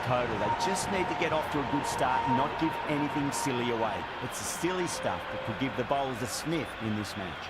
total. They just need to get off to a good start and not give anything silly away. It's the silly stuff that could give the bowlers a sniff in this match.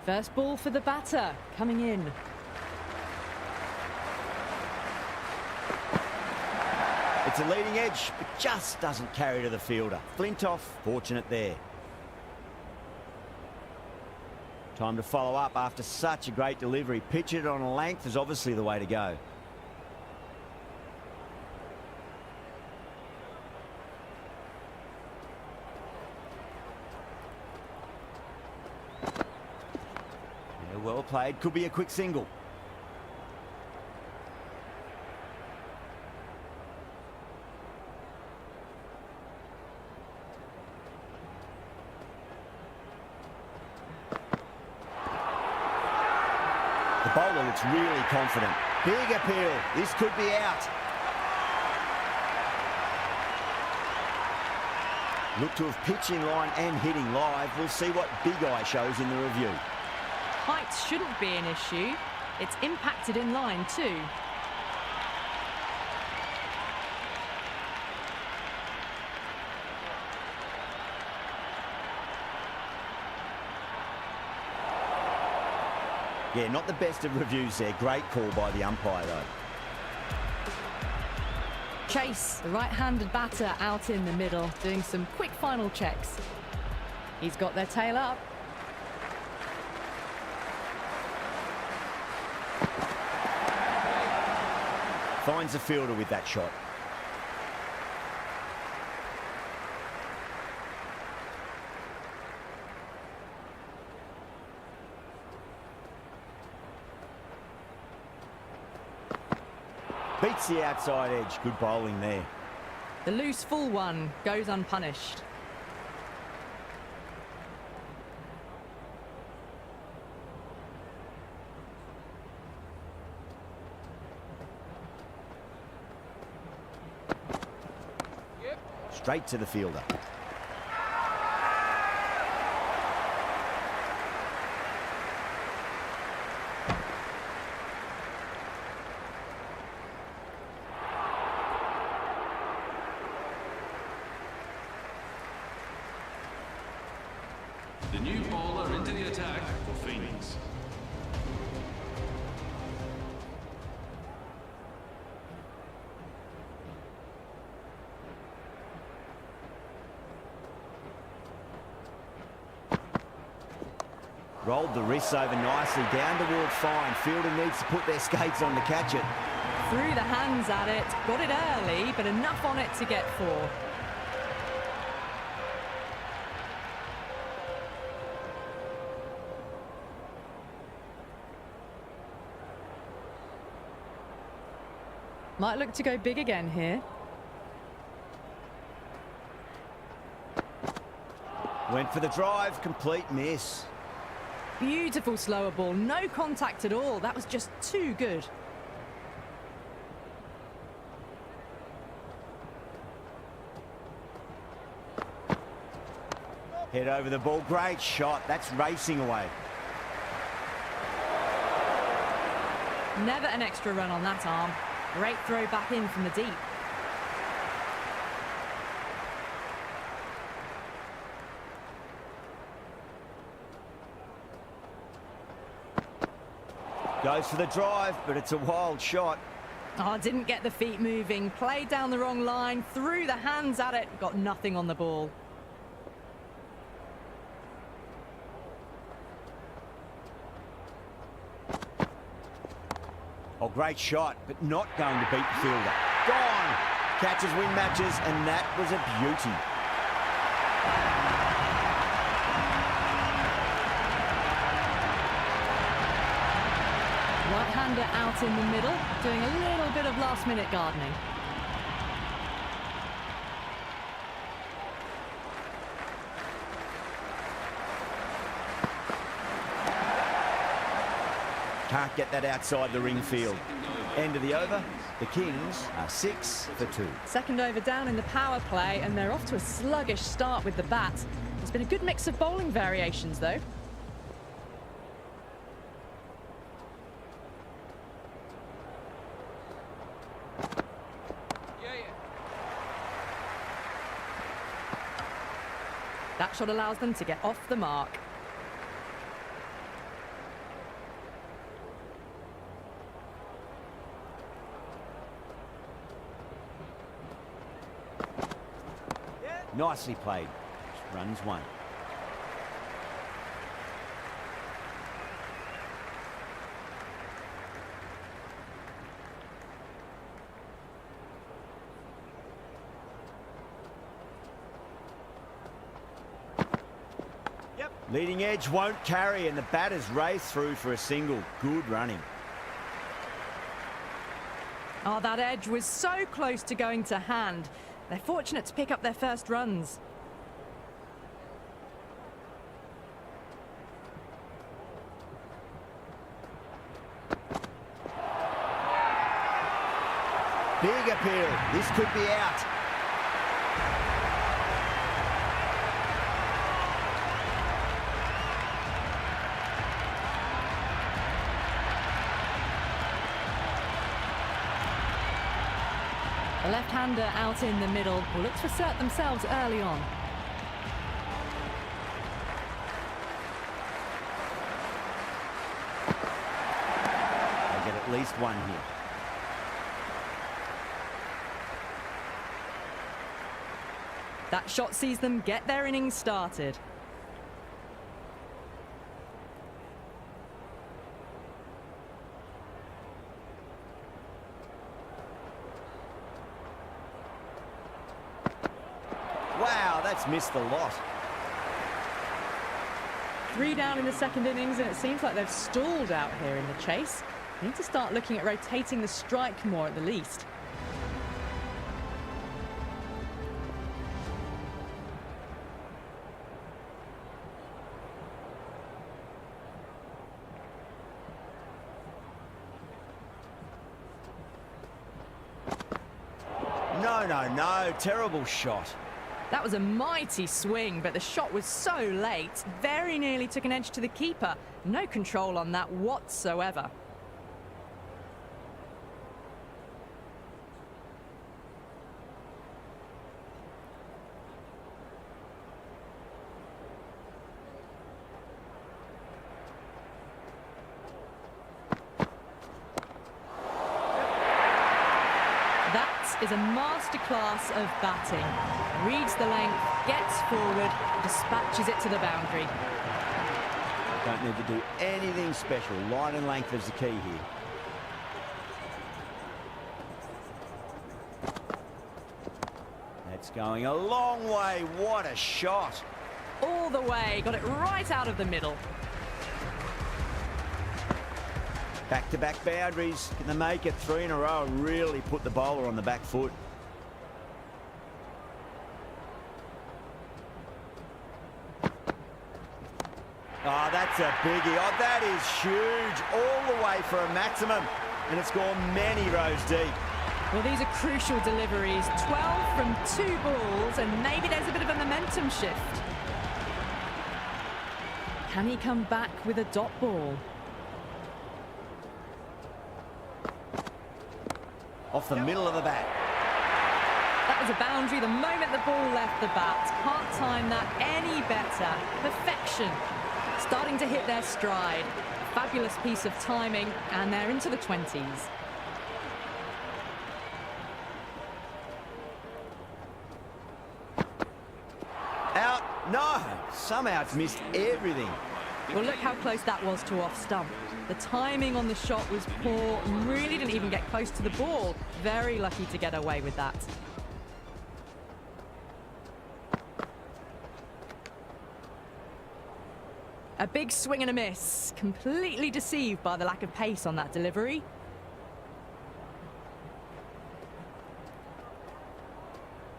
First ball for the batter, coming in. It's a leading edge, but just doesn't carry to the fielder. Flintoff, fortunate there. Time to follow up after such a great delivery. Pitch it on a length is obviously the way to go. Well played, could be a quick single. The bowler looks really confident. Big appeal, this could be out. Look to have pitched in line and hitting live. We'll see what Big Eye shows in the review. Height shouldn't be an issue. It's impacted in line too. Yeah, not the best of reviews there. Great call by the umpire though. Chase, the right-handed batter, out in the middle, doing some quick final checks. He's got their tail up. Finds the fielder with that shot. Beats the outside edge. Good bowling there. The loose full one goes unpunished. Straight to the fielder. The new bowler into the attack for Phoenix. Rolled the wrists over nicely, down toward fine. Fielder needs to put their skates on to catch it. Threw the hands at it, got it early, but enough on it to get four. Might look to go big again here. Went for the drive, complete miss. Beautiful slower ball, no contact at all. That was just too good. Head over the ball, great shot. That's racing away. Never an extra run on that arm. Great throw back in from the deep. Goes for the drive, but it's a wild shot. Oh, didn't get the feet moving. Played down the wrong line, threw the hands at it, got nothing on the ball. Oh, great shot, but not going to beat the fielder. Gone! Catches win matches, and that was a beauty. Right-hander out in the middle, doing a little bit of last-minute gardening. Can't get that outside the ring field. End of the over. The Kings are 6 for 2. Second over down in the power play, and they're off to a sluggish start with the bat. It's been a good mix of bowling variations, though. That shot allows them to get off the mark. Nicely played. Runs one. Leading edge won't carry, and the batters race through for a single. Good running. Oh, that edge was so close to going to hand. They're fortunate to pick up their first runs. Big appeal. This could be out. The left-hander out in the middle will look to assert themselves early on. They get at least one here. That shot sees them get their innings started. Wow, that's missed the lot. 3 down in the second innings, and it seems like they've stalled out here in the chase. Need to start looking at rotating the strike more at the least. No, terrible shot. That was a mighty swing, but the shot was so late. Very nearly took an edge to the keeper. No control on that whatsoever. That is a masterclass of batting. Reads the length, gets forward, dispatches it to the boundary. Don't need to do anything special. Line and length is the key here. That's going a long way. What a shot. All the way, got it right out of the middle. Back-to-back boundaries. Can they make it 3 in a row and really put the bowler on the back foot? Oh, that's a biggie. Oh, that is huge. All the way for a maximum. And it's gone many rows deep. Well, these are crucial deliveries. 12 from 2 balls, and maybe there's a bit of a momentum shift. Can he come back with a dot ball? Off the middle of the bat. That was a boundary the moment the ball left the bat. Can't time that any better. Perfection. Starting to hit their stride. Fabulous piece of timing, and they're into the 20s. No, somehow it's missed everything. Well, look how close that was to off stump. The timing on the shot was poor, really didn't even get close to the ball. Very lucky to get away with that. A big swing and a miss. Completely deceived by the lack of pace on that delivery.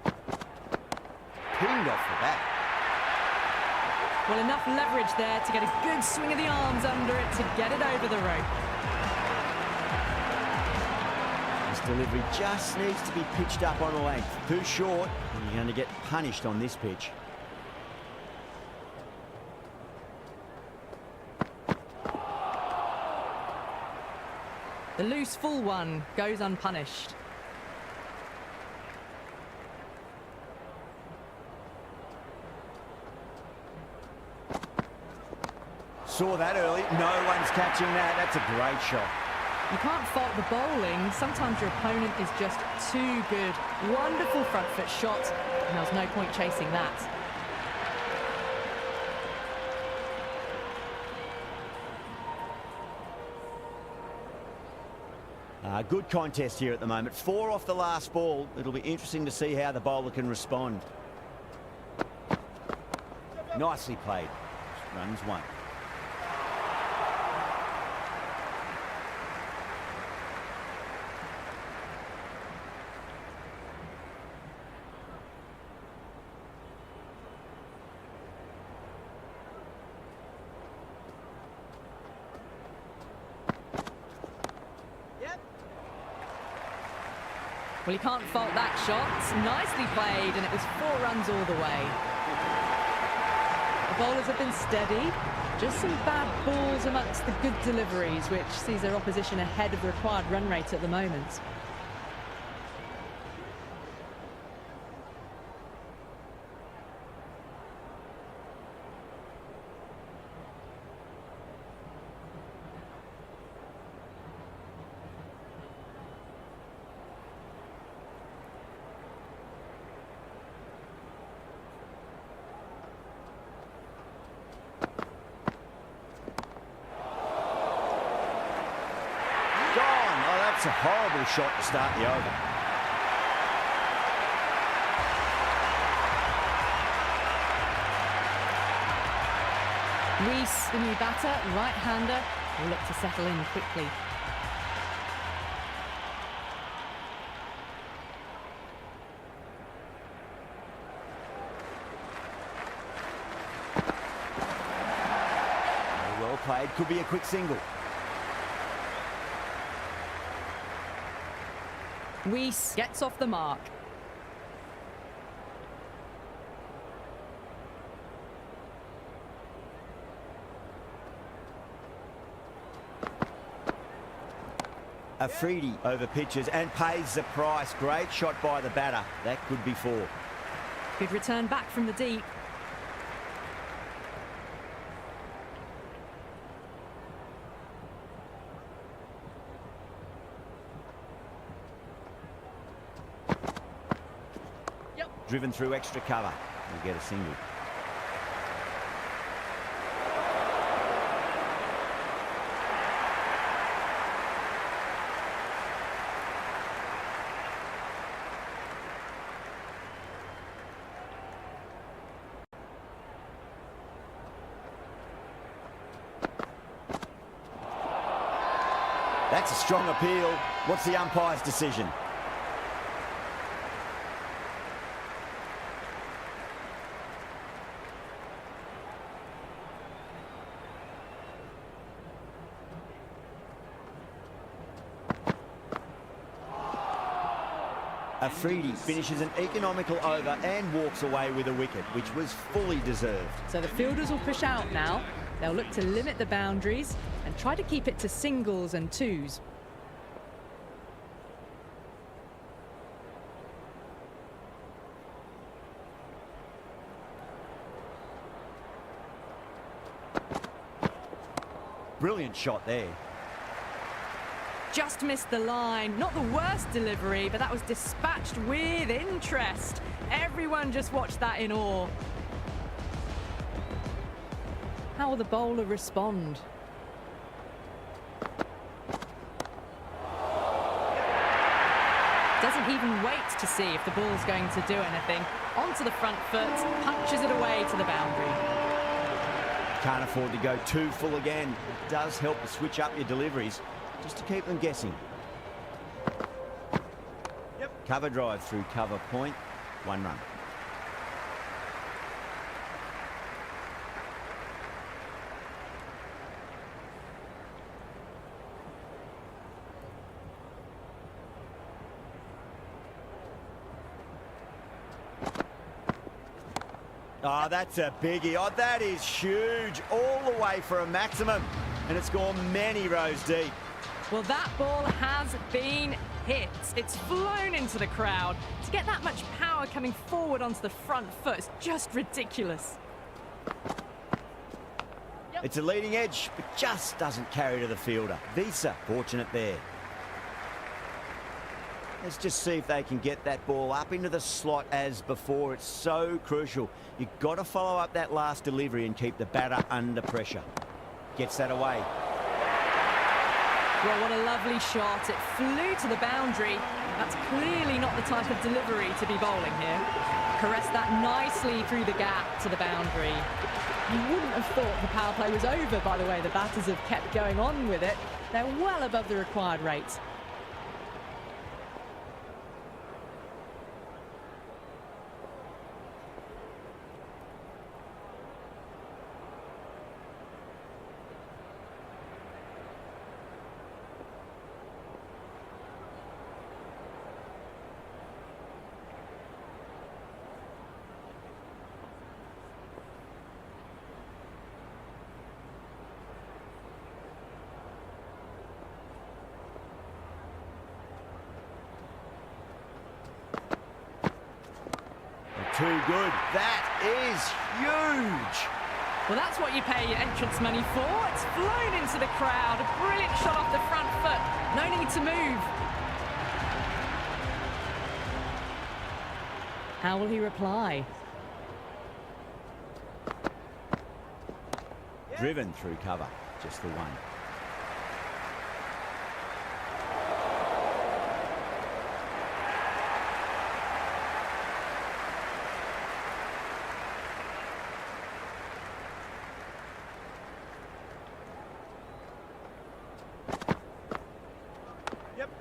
Pinged off the bat. Well, enough leverage there to get a good swing of the arms under it to get it over the rope. This delivery just needs to be pitched up on a length. Too short, and you're going to get punished on this pitch. The loose full one goes unpunished. Saw that early. No one's catching that. That's a great shot. You can't fault the bowling. Sometimes your opponent is just too good. Wonderful front foot shot, and there's no point chasing that. Good contest here at the moment. 4 off the last ball. It'll be interesting to see how the bowler can respond. Nicely played. Runs 1. Well, you can't fault that shot. Nicely played, and it was 4 runs all the way. The bowlers have been steady. Just some bad balls amongst the good deliveries, which sees their opposition ahead of the required run rate at the moment. That's a horrible shot to start the over. Reese, the new batter, right-hander, will look to settle in quickly. Well played, could be a quick single. Reese gets off the mark. Afridi over pitches and pays the price. Great shot by the batter. That could be 4. Good return back from the deep. Driven through extra cover. We'll get a single. That's a strong appeal. What's the umpire's decision? Afridi finishes an economical over and walks away with a wicket, which was fully deserved. So the fielders will push out now. They'll look to limit the boundaries and try to keep it to singles and twos. Brilliant shot there. Just missed the line. Not the worst delivery, but that was dispatched with interest. Everyone just watched that in awe. How will the bowler respond? Doesn't even wait to see if the ball's going to do anything. Onto the front foot, punches it away to the boundary. Can't afford to go too full again. It does help to switch up your deliveries, just to keep them guessing. Cover drive through cover point, 1 run. Oh, that's a biggie. Oh, that is huge. All the way for a maximum. And it's gone many rows deep. Well, that ball has been hit. It's flown into the crowd. To get that much power coming forward onto the front foot is just ridiculous. It's a leading edge, but just doesn't carry to the fielder. Visa, fortunate there. Let's just see if they can get that ball up into the slot as before. It's so crucial. You've got to follow up that last delivery and keep the batter under pressure. Gets that away. Well, what a lovely shot. It flew to the boundary. That's clearly not the type of delivery to be bowling here. Caressed that nicely through the gap to the boundary. You wouldn't have thought the power play was over by the way the batters have kept going on with it. They're well above the required rate. Too good. That is huge. Well, that's what you pay your entrance money for. It's flown into the crowd. A brilliant shot off the front foot. No need to move. How will he reply? Driven through cover. Just the one.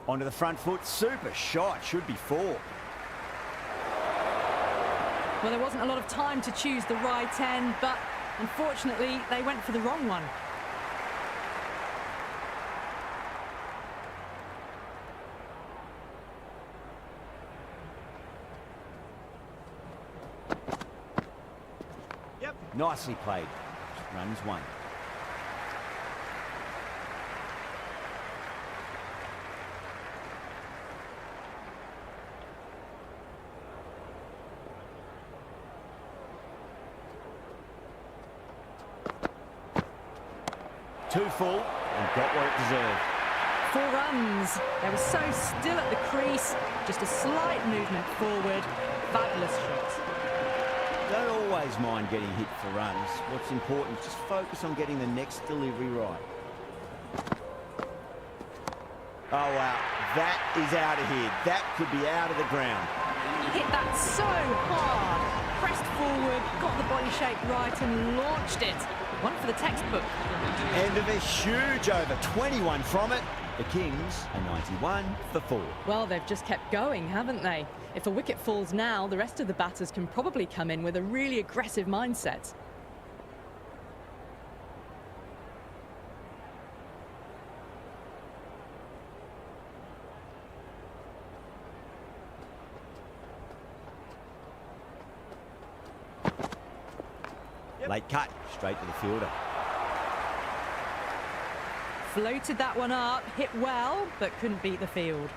Onto the front foot, super shot, should be 4. Well, there wasn't a lot of time to choose the right end, but unfortunately, they went for the wrong one. Nicely played. Runs 1. Too full and got what it deserved. 4 runs. They were so still at the crease. Just a slight movement forward. Fabulous shot. Don't always mind getting hit for runs. What's important is just focus on getting the next delivery right. Oh, wow. That is out of here. That could be out of the ground. Hit that so hard. Pressed forward, got the body shape right and launched it. One for the textbook. End of a huge over. 21 from it. The Kings are 91 for 4. Well, they've just kept going, haven't they? If a wicket falls now, the rest of the batters can probably come in with a really aggressive mindset. Late cut, straight to the fielder. Floated that one up, hit well, but couldn't beat the field.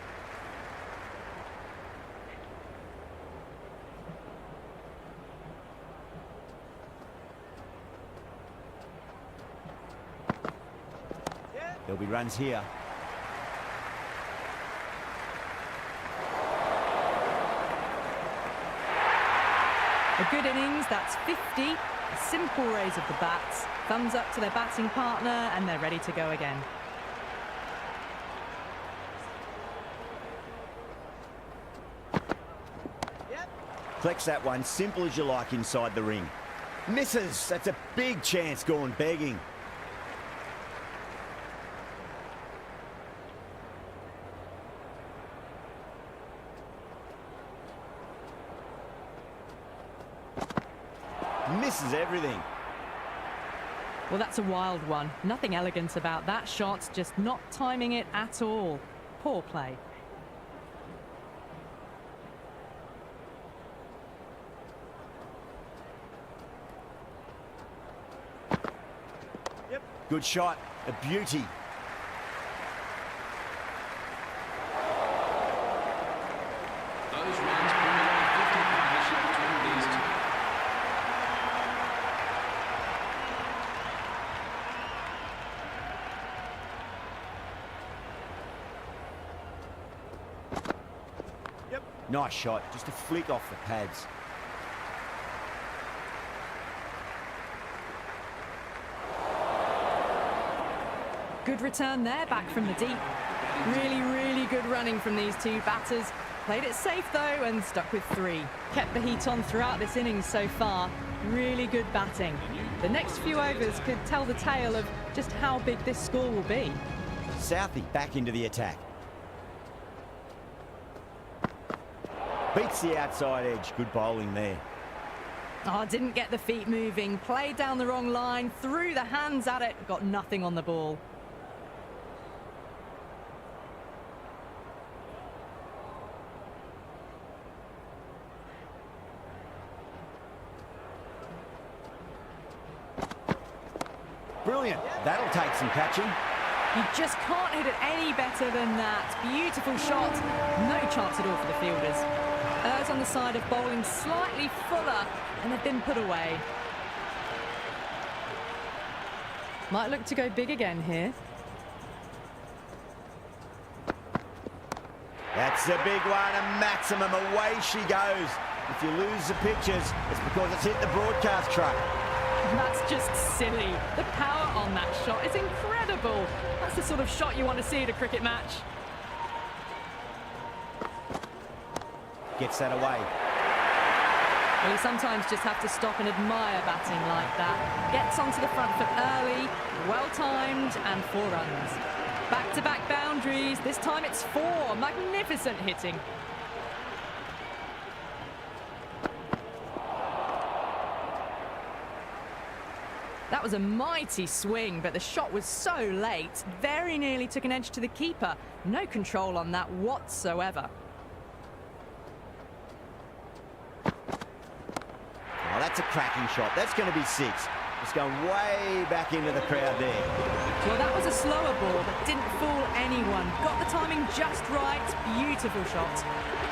There'll be runs here. A good innings, that's 50. A simple raise of the bats. thumbs up to their batting partner, and they're ready to go again. Flex that one, simple as you like inside the ring. Misses, that's a big chance gone begging. Misses everything. Well, that's a wild one. Nothing elegant about that shot, just not timing it at all. Poor play. Good shot, a beauty. Those runs bring along a 50 partnership between these two. Nice shot, just a flick off the pads. Good return there, back from the deep. Really, really good running from these two batters. Played it safe, though, and stuck with 3. Kept the heat on throughout this innings so far. Really good batting. The next few overs could tell the tale of just how big this score will be. Southey back into the attack. Beats the outside edge. Good bowling there. Oh, didn't get the feet moving. Played down the wrong line. Threw the hands at it. Got nothing on the ball. Brilliant. That'll take some catching. You just can't hit it any better than that. Beautiful shot. No chance at all for the fielders. Errs on the side of bowling slightly fuller, and they've been put away. Might look to go big again here. That's a big one, a maximum. Away she goes. If you lose the pictures, it's because it's hit the broadcast truck. That's just silly. The power on that shot is incredible. That's the sort of shot you want to see at a cricket match. Gets that away. Well, you sometimes just have to stop and admire batting like that. Gets onto the front foot early, well-timed, and 4 runs. Back-to-back boundaries. This time it's 4. Magnificent hitting. That was a mighty swing, but the shot was so late. Very nearly took an edge to the keeper. No control on that whatsoever. Oh, that's a cracking shot. That's going to be 6. It's going way back into the crowd there. Well, that was a slower ball, but didn't fool anyone. Got the timing just right. Beautiful shot.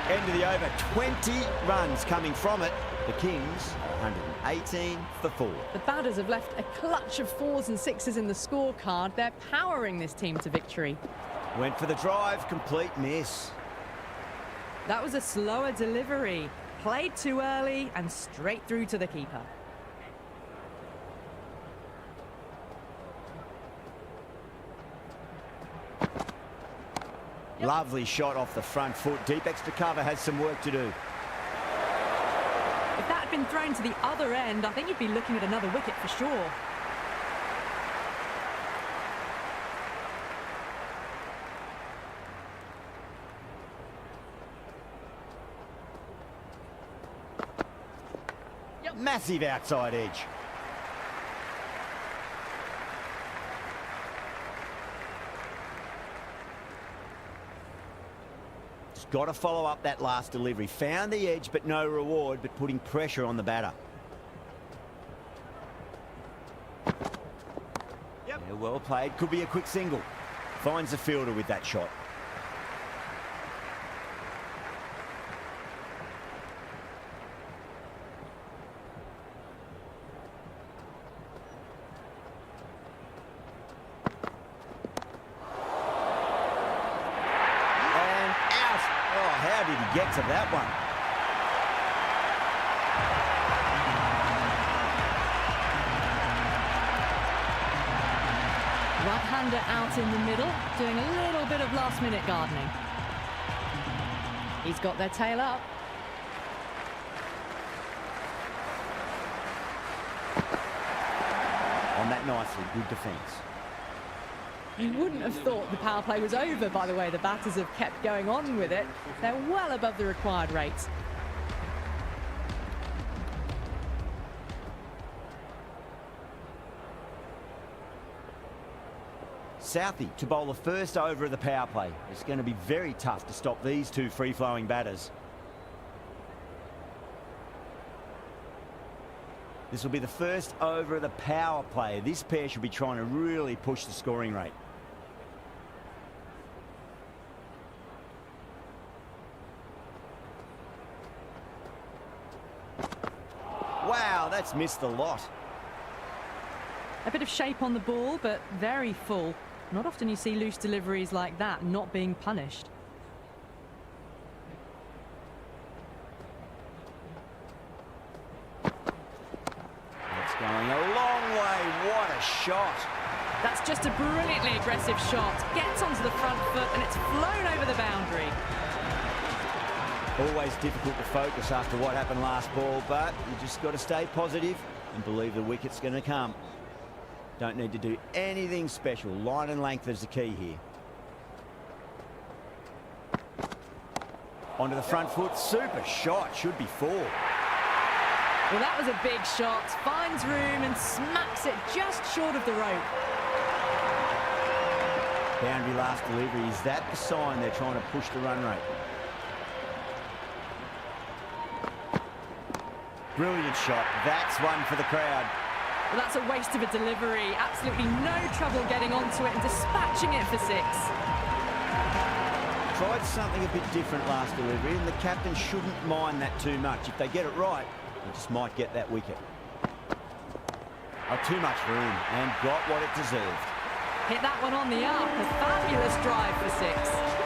End of the over. 20 runs coming from it. The Kings are 118 for 4. The batters have left a clutch of 4s and 6s in the scorecard. They're powering this team to victory. Went for the drive. Complete miss. That was a slower delivery. Played too early and straight through to the keeper. Lovely shot off the front foot. Deep extra cover has some work to do. If that had been thrown to the other end, I think you'd be looking at another wicket for sure. Massive outside edge. Just got to follow up that last delivery. Found the edge, but no reward, but putting pressure on the batter. Yeah, well played. Could be a quick single. Finds the fielder with that shot. How did he get to that one? Right-hander out in the middle, doing a little bit of last-minute gardening. He's got their tail up. On that nicely, good defence. You wouldn't have thought the power play was over by the way the batters have kept going on with it. They're well above the required rates. Southey to bowl the first over of the power play. It's going to be very tough to stop these two free-flowing batters. This will be the first over of the power play. This pair should be trying to really push the scoring rate. Wow, that's missed the lot. A bit of shape on the ball, but very full. Not often you see loose deliveries like that not being punished. That's going a long way. What a shot. That's just a brilliantly aggressive shot. Gets onto the front foot and it's flown over the boundary. Always difficult to focus after what happened last ball, but you just got to stay positive and believe the wicket's going to come. Don't need to do anything special. Line and length is the key here. Onto the front foot. Super shot. Should be 4. Well, that was a big shot. Finds room and smacks it just short of the rope. Boundary last delivery. Is that the sign they're trying to push the run rate? Brilliant shot. That's one for the crowd. Well, that's a waste of a delivery. Absolutely no trouble getting onto it and dispatching it for 6. Tried something a bit different last delivery, and the captain shouldn't mind that too much. If they get it right, they just might get that wicket. Oh, too much room, and got what it deserved. Hit that one on the up. A fabulous drive for 6.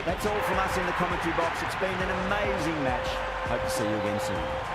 That's all from us in the commentary box. It's been an amazing match. Hope to see you again soon.